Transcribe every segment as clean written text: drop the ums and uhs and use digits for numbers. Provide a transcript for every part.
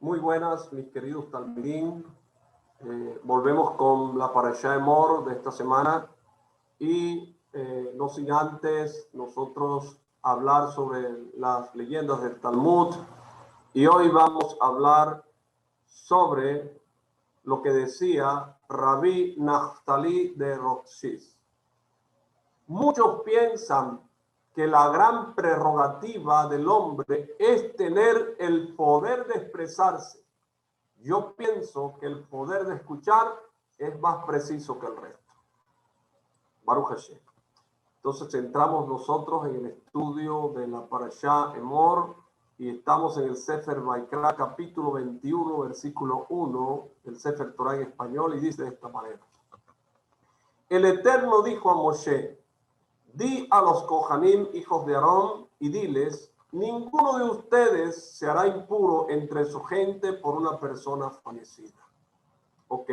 Muy buenas, mis queridos talmidín. Volvemos con la Parashá Emor de esta semana y no sin antes nosotros hablar sobre las leyendas del Talmud. Y hoy vamos a hablar sobre lo que decía Rabbi Naftali de Rothschild. Muchos piensan que la gran prerrogativa del hombre es tener el poder de expresarse. Yo pienso que el poder de escuchar es más preciso que el resto. Baruch Hashem. Entonces entramos nosotros en el estudio de la Parashá Emor y estamos en el Sefer Vaikra, capítulo 21, versículo 1, el Sefer Torah en español, y dice de esta manera. El Eterno dijo a Moshe: di a los Kohanim, hijos de Aarón, y diles: ninguno de ustedes se hará impuro entre su gente por una persona fallecida. Ok,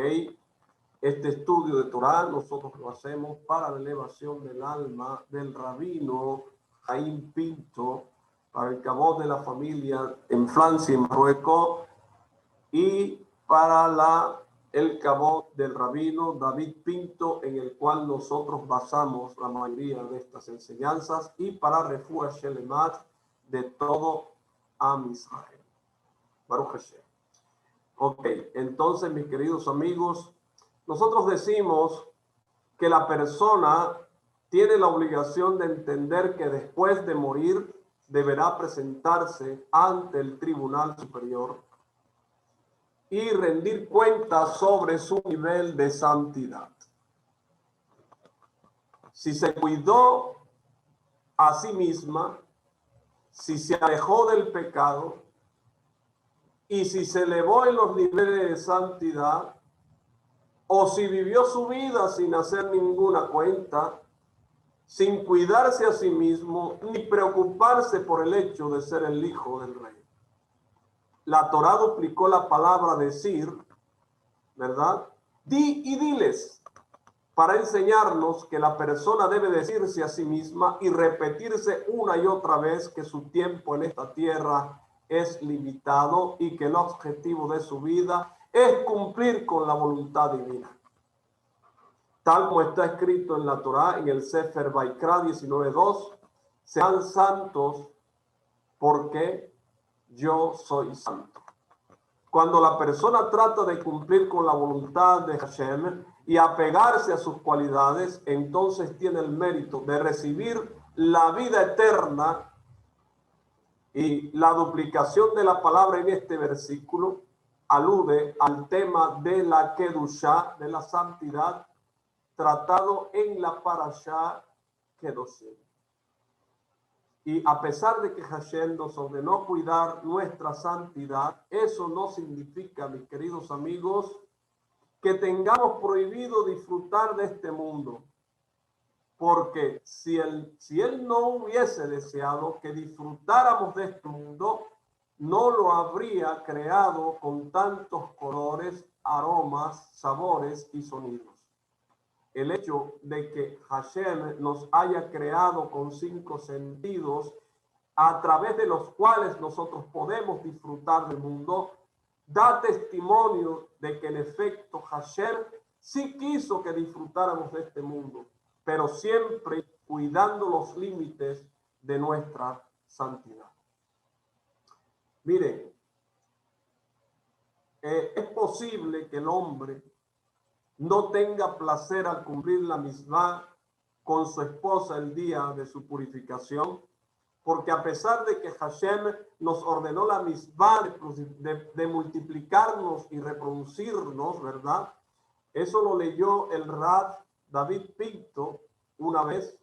este estudio de Torah nosotros lo hacemos para la elevación del alma del rabino Jaime Pinto, para el cabot de la familia en Francia y Marruecos, y para el cabot del rabino David Pinto, en el cual nosotros basamos la mayoría de estas enseñanzas, y para Refuah Shelemat de todo Am Israel. Baruch Hashem. Ok, entonces, mis queridos amigos, nosotros decimos que la persona tiene la obligación de entender que después de morir deberá presentarse ante el Tribunal Superior y rendir cuentas sobre su nivel de santidad. Si se cuidó a sí misma, si se alejó del pecado y si se elevó en los niveles de santidad, o si vivió su vida sin hacer ninguna cuenta, sin cuidarse a sí mismo, ni preocuparse por el hecho de ser el hijo del rey. La Torá duplicó la palabra decir, ¿verdad? Di y diles, para enseñarnos que la persona debe decirse a sí misma y repetirse una y otra vez que su tiempo en esta tierra es limitado y que el objetivo de su vida es cumplir con la voluntad divina. Tal como está escrito en la Torá, en el Sefer Vaikra 19:2, sean santos porque yo soy santo. Cuando la persona trata de cumplir con la voluntad de Hashem y apegarse a sus cualidades, entonces tiene el mérito de recibir la vida eterna. Y la duplicación de la palabra en este versículo alude al tema de la Kedushá, de la santidad, tratado en la Parashá Kedoshim. Y a pesar de que Hashem nos ordenó cuidar nuestra santidad, eso no significa, mis queridos amigos, que tengamos prohibido disfrutar de este mundo. Porque si él no hubiese deseado que disfrutáramos de este mundo, no lo habría creado con tantos colores, aromas, sabores y sonidos. El hecho de que Hashem nos haya creado con 5 sentidos a través de los cuales nosotros podemos disfrutar del mundo, da testimonio de que en efecto Hashem sí quiso que disfrutáramos de este mundo, pero siempre cuidando los límites de nuestra santidad. Miren, es posible que el hombre no tenga placer al cumplir la misma con su esposa el día de su purificación, porque a pesar de que Hashem nos ordenó la misma de multiplicarnos y reproducirnos, ¿verdad? Eso lo leyó el Rab David Pinto una vez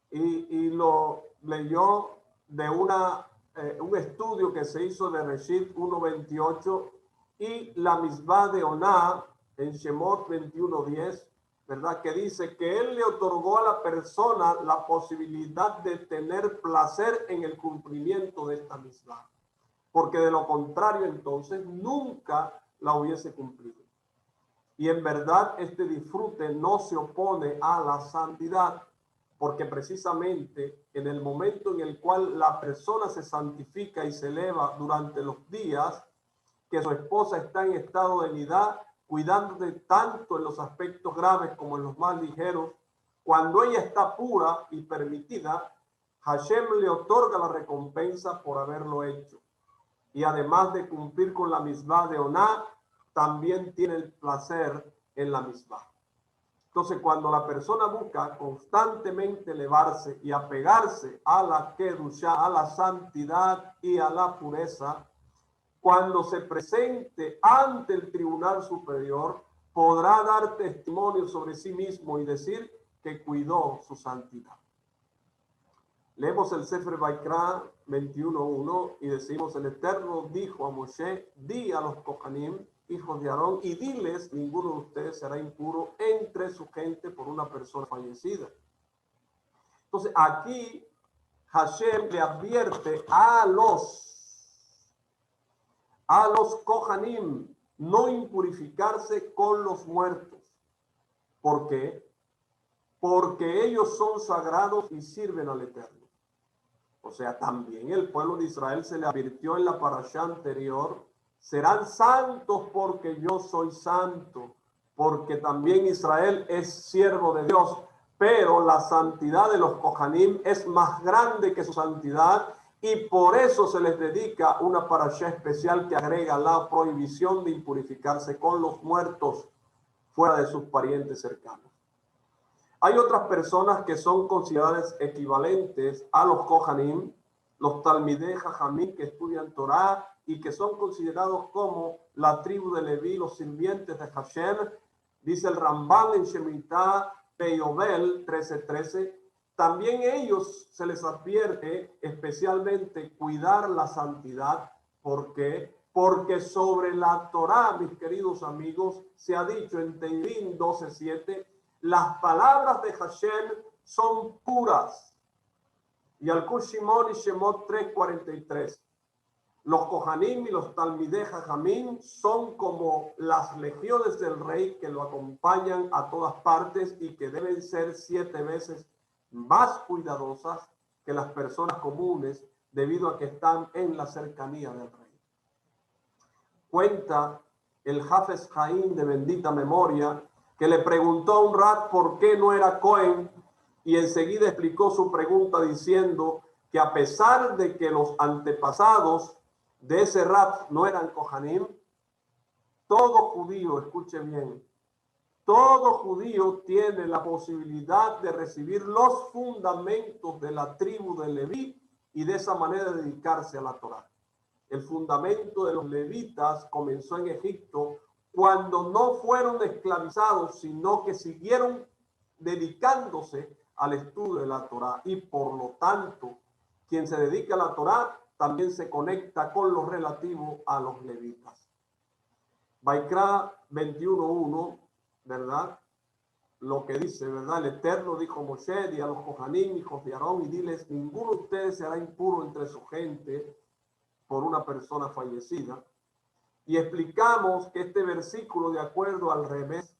y lo leyó de un estudio que se hizo de Reshit 1.28 y la misma de Oná en Shemot 21:10, ¿verdad? Que dice que él le otorgó a la persona la posibilidad de tener placer en el cumplimiento de esta misma, porque de lo contrario entonces nunca la hubiese cumplido. Y en verdad este disfrute no se opone a la santidad, porque precisamente en el momento en el cual la persona se santifica y se eleva durante los días, que su esposa está en estado de nidad, cuidándote tanto en los aspectos graves como en los más ligeros. Cuando ella está pura y permitida, Hashem le otorga la recompensa por haberlo hecho. Y además de cumplir con la misbah de Oná, también tiene el placer en la misbah. Entonces, cuando la persona busca constantemente elevarse y apegarse a la kedushá, a la santidad y a la pureza, cuando se presente ante el tribunal superior, podrá dar testimonio sobre sí mismo y decir que cuidó su santidad. Leemos el Sefer Vaikra 21:1 y decimos: el Eterno dijo a Moshe, di a los Kohanim, hijos de Aarón, y diles, ninguno de ustedes será impuro entre su gente por una persona fallecida. Entonces aquí Hashem le advierte a los Kohanim no impurificarse con los muertos. ¿Por qué? Porque ellos son sagrados y sirven al Eterno. O sea, también el pueblo de Israel se le advirtió en la parashá anterior: serán santos porque yo soy santo, porque también Israel es siervo de Dios, pero la santidad de los Kohanim es más grande que su santidad, y por eso se les dedica una parashá especial que agrega la prohibición de impurificarse con los muertos fuera de sus parientes cercanos. Hay otras personas que son consideradas equivalentes a los Kohanim, los Talmidei Jajamim que estudian Torah y que son considerados como la tribu de Leví, los sirvientes de Hashem. Dice el Rambam en Shemitah Peyobel 13:13. También ellos se les advierte especialmente cuidar la santidad. ¿Por qué? Porque sobre la Torah, mis queridos amigos, se ha dicho en Teirín 12:7, las palabras de Hashem son puras. Y al Shimon y Shemot 3:43. Los Kohanim y los Talmidei Jajamim son como las legiones del rey que lo acompañan a todas partes y que deben ser 7 veces más cuidadosas que las personas comunes debido a que están en la cercanía del rey. Cuenta el Hafez Haim de bendita memoria que le preguntó a un Rab por qué no era Cohen, y enseguida explicó su pregunta diciendo que a pesar de que los antepasados de ese Rab no eran Kohanim, todo judío, escuche bien, todo judío tiene la posibilidad de recibir los fundamentos de la tribu de Leví y de esa manera dedicarse a la Torá. El fundamento de los levitas comenzó en Egipto cuando no fueron esclavizados, sino que siguieron dedicándose al estudio de la Torá. Y por lo tanto, quien se dedica a la Torá también se conecta con lo relativo a los levitas. Vaikra 21:1, ¿verdad? Lo que dice, ¿verdad? El Eterno dijo a Moshe y a los Kohanim, hijos de Aarón, y diles, ninguno de ustedes será impuro entre su gente por una persona fallecida. Y explicamos que este versículo, de acuerdo al revés,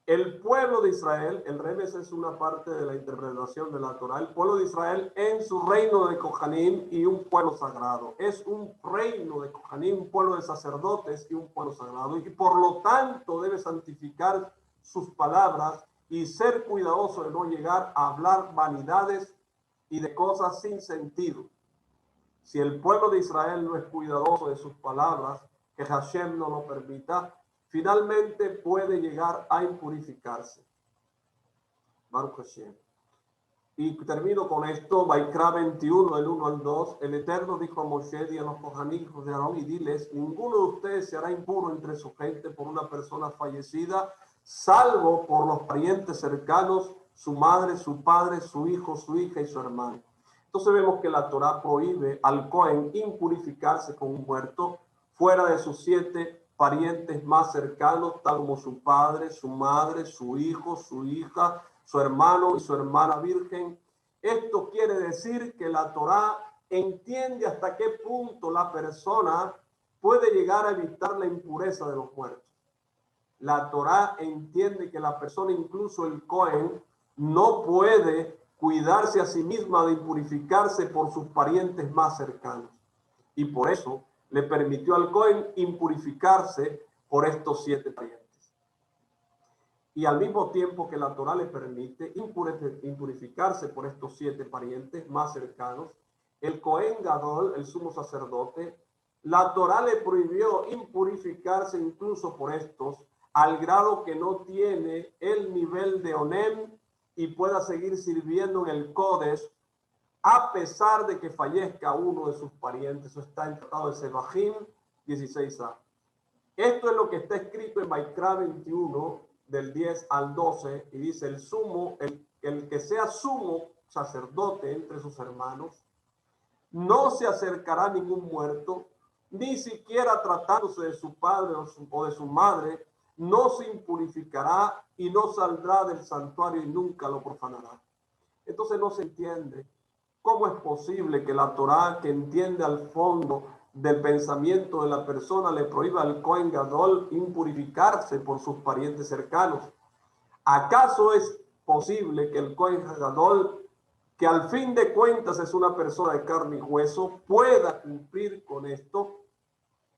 el pueblo de Israel, el revés es una parte de la interpretación de la Torah, el pueblo de Israel en su reino de Kohanim y un pueblo sagrado. Es un reino de Kohanim, un pueblo de sacerdotes y un pueblo sagrado. Y por lo tanto debe santificar sus palabras y ser cuidadoso de no llegar a hablar vanidades y de cosas sin sentido. Si el pueblo de Israel no es cuidadoso de sus palabras, que Hashem no lo permita, finalmente puede llegar a impurificarse. Baruch Hashem. Y termino con esto, Vaikra 21, del 1 al 2. El Eterno dijo a Moshe y a los Kohanim, hijos de Aarón, y diles, ninguno de ustedes se hará impuro entre su gente por una persona fallecida, salvo por los parientes cercanos, su madre, su padre, su hijo, su hija y su hermano. Entonces vemos que la Torá prohíbe al Cohen impurificarse con un muerto fuera de sus 7 parientes más cercanos, tal como su padre, su madre, su hijo, su hija, su hermano y su hermana virgen. Esto quiere decir que la Torá entiende hasta qué punto la persona puede llegar a evitar la impureza de los muertos. La Torá entiende que la persona, incluso el Cohen, no puede cuidarse a sí misma de impurificarse por sus parientes más cercanos. Y por eso le permitió al Cohen impurificarse por estos 7 parientes. Y al mismo tiempo que la Torá le permite impurificarse por estos 7 parientes más cercanos, el Cohen Gadol, el sumo sacerdote, la Torá le prohibió impurificarse incluso por estos, al grado que no tiene el nivel de Onem y pueda seguir sirviendo en el Kodesh, a pesar de que fallezca uno de sus parientes. Eso está en el Tratado de Sebahim 16a. Esto es lo que está escrito en Baikra 21, del 10 al 12, y dice: el que sea sumo sacerdote entre sus hermanos, no se acercará a ningún muerto, ni siquiera tratándose de su padre o de su madre, no se impurificará y no saldrá del santuario y nunca lo profanará. Entonces no se entiende cómo es posible que la Torá, que entiende al fondo del pensamiento de la persona, le prohíba al Cohen Gadol impurificarse por sus parientes cercanos. ¿Acaso es posible que el Cohen Gadol, que al fin de cuentas es una persona de carne y hueso, pueda cumplir con esto?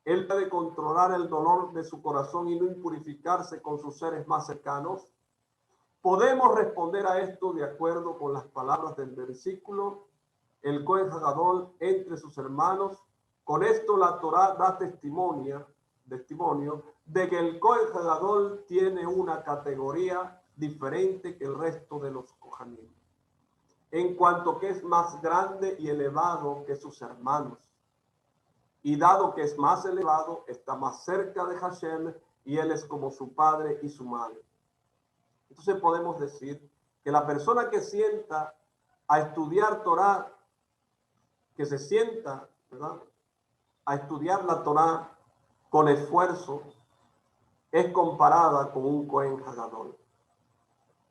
Él puede controlar el dolor de su corazón y no impurificarse con sus seres más cercanos. Podemos responder a esto de acuerdo con las palabras del versículo: el Cohen Gadol entre sus hermanos. Con esto la Torá da testimonio de que el Cohen Gadol tiene una categoría diferente que el resto de los Kohanim, en cuanto que es más grande y elevado que sus hermanos. Y dado que es más elevado, está más cerca de Hashem, y él es como su padre y su madre. Entonces podemos decir que la persona que sienta a estudiar Torá, que se sienta, ¿verdad?, a estudiar la Torá con esfuerzo, es comparada con un Cohen Gadol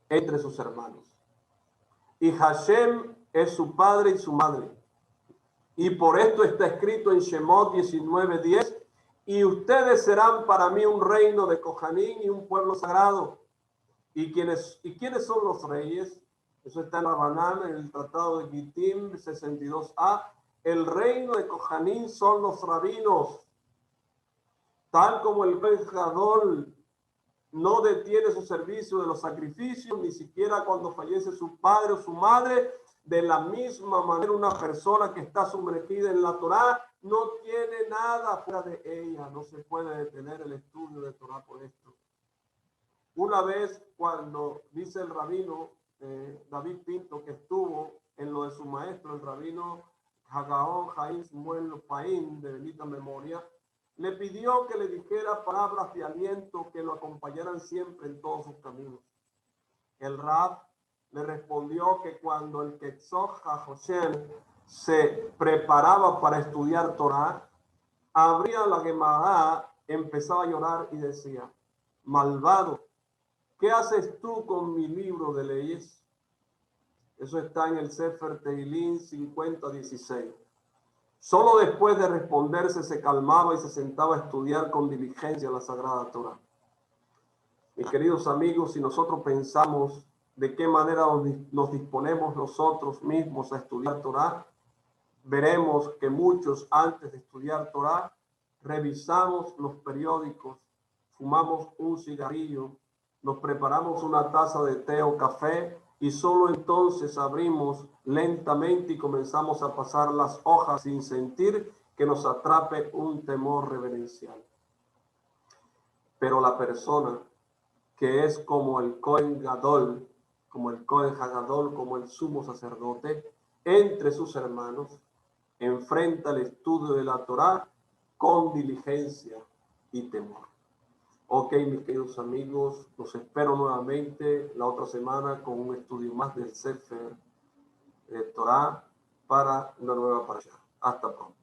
entre sus hermanos. Y Hashem es su padre y su madre. Y por esto está escrito en Shemot 19:10: y ustedes serán para mí un reino de Kohanim y un pueblo sagrado. ¿Y quiénes son los reyes? Eso está en Rabanán, en el Tratado de Gittim 62a. El reino de Kohanim son los rabinos. Tal como el Cohen Gadol no detiene su servicio de los sacrificios, ni siquiera cuando fallece su padre o su madre, de la misma manera una persona que está sumergida en la Torá no tiene nada fuera de ella. No se puede detener el estudio de Torá por esto. Una vez, cuando dice el rabino David Pinto, que estuvo en lo de su maestro, el rabino Hagaón Jaim Shmuel Paim, de bendita memoria, le pidió que le dijera palabras de aliento que lo acompañaran siempre en todos sus caminos. El Rab le respondió que cuando el Ketzog HaHoshem se preparaba para estudiar Torah, abría la Gemara, empezaba a llorar y decía: malvado, ¿qué haces tú con mi libro de leyes? Eso está en el Sefer Teilín 50:16. Solo después de responderse se calmaba y se sentaba a estudiar con diligencia la Sagrada Torá. Mis queridos amigos, si nosotros pensamos de qué manera nos disponemos nosotros mismos a estudiar Torá, veremos que muchos, antes de estudiar Torá, revisamos los periódicos, fumamos un cigarrillo, nos preparamos una taza de té o café, y solo entonces abrimos lentamente y comenzamos a pasar las hojas sin sentir que nos atrape un temor reverencial. Pero la persona que es como el Cohen Gadol, como el Cohen Hagadol, como el sumo sacerdote, entre sus hermanos, enfrenta el estudio de la Torá con diligencia y temor. Ok, mis queridos amigos, los espero nuevamente la otra semana con un estudio más del Sefer de Torá para una nueva parasha. Hasta pronto.